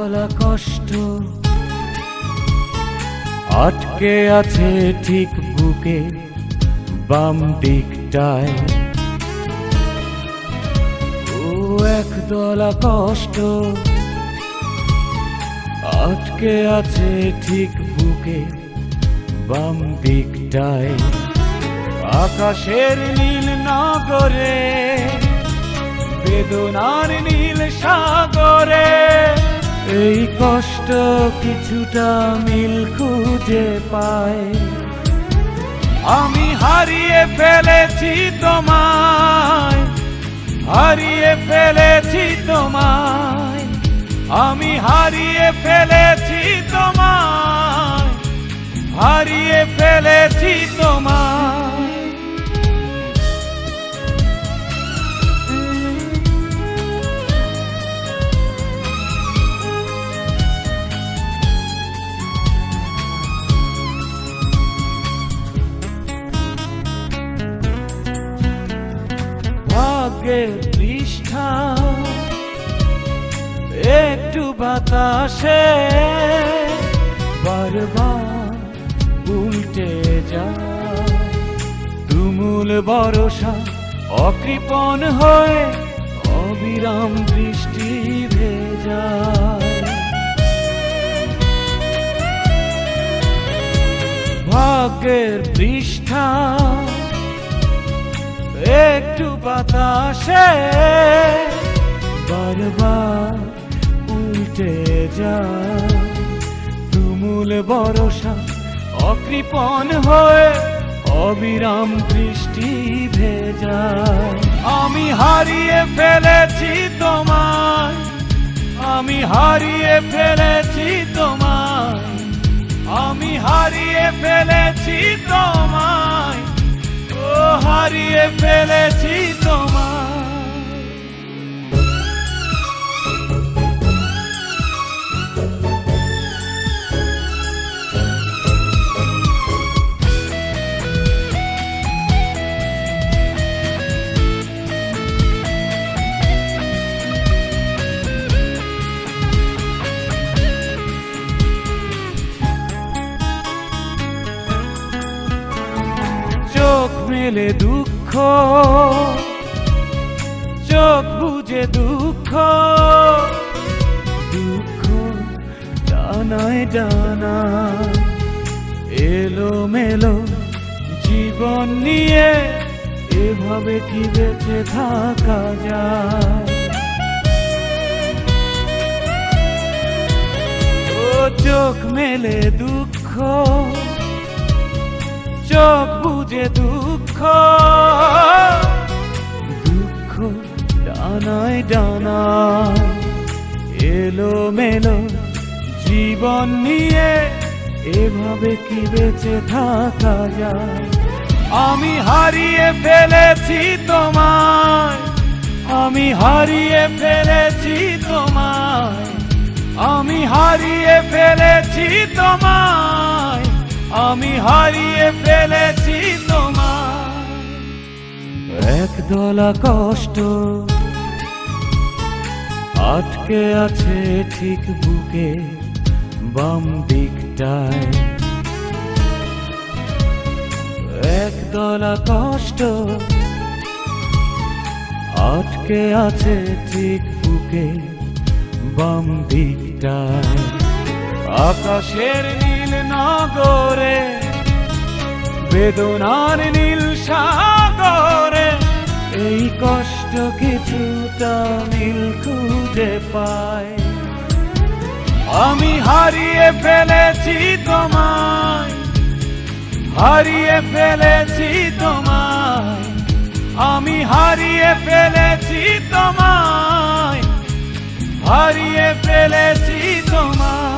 দলা কষ্ট আটকে আছে ঠিক বুকে বাম দিকটায়। ও এক দলা কষ্ট আটকে আছে ঠিক বুকে বাম দিকটায়। আকাশের নীল নগরে বেদনার নীল সাগরে এই কষ্ট কিছুটা মিল খুঁজে পায়। আমি হারিয়ে ফেলেছি তোমায়, হারিয়ে ফেলেছি তোমায়, আমি হারিয়ে ফেলেছি তোমায়, হারিয়ে ফেলেছি তোমায়। ভাগ্যের পৃষ্ঠা একটু বাতাসে বারবার উল্টে যায়। তুমুল বর্ষা অকৃপণ হয়ে অবিরাম বৃষ্টি ভেজায়। ভাগ্যের পৃষ্ঠা একটু বাতাসে বারবার উল্টে যায়। তুমুল বর্ষা অকৃপণ হয়ে অবিরাম বৃষ্টি ভেজায়। আমি হারিয়ে ফেলেছি তোমায়, আমি হারিয়ে ফেলেছি তোমায়, আমি হারিয়ে ফেলেছি তোমায়, ও হারিয়ে ফেলেছি তোমায়। চোখ মেলে দুঃখ, চোখ বুঝে দুঃখ, দুঃখ ডানায় ডানা এলো মেলো জীবন নিয়ে এভাবে কি বেঁচে থাকা যায়। ও চোখ মেলে দুঃখ, চোখ বুঝে দুঃখ, দুঃখ ডানায় ডানায় এলো মেলো জীবন নিয়ে এভাবে কি বেঁচে থাকা যায়। আমি হারিয়ে ফেলেছি তোমায়, আমি হারিয়ে ফেলেছি তোমায়, আমি হারিয়ে ফেলেছি তোমায়, আমি হারিয়ে ফেলেছি তোমায়। এক দলা কষ্ট আটকে আছে ঠিক বুকে বাম দিকটায়। এক দলা কষ্ট আটকে আছে ঠিক বুকে বাম দিকটায়। আকাশের নীল নগরে বেদনার নীল সাগরে এই কষ্ট কিছুটা মিল খুঁজে পায়। আমি হারিয়ে ফেলেছি তোমায়, হারিয়ে ফেলেছি তোমায়, আমি হারিয়ে ফেলেছি তোমায়, হারিয়ে ফেলেছি তোমায়।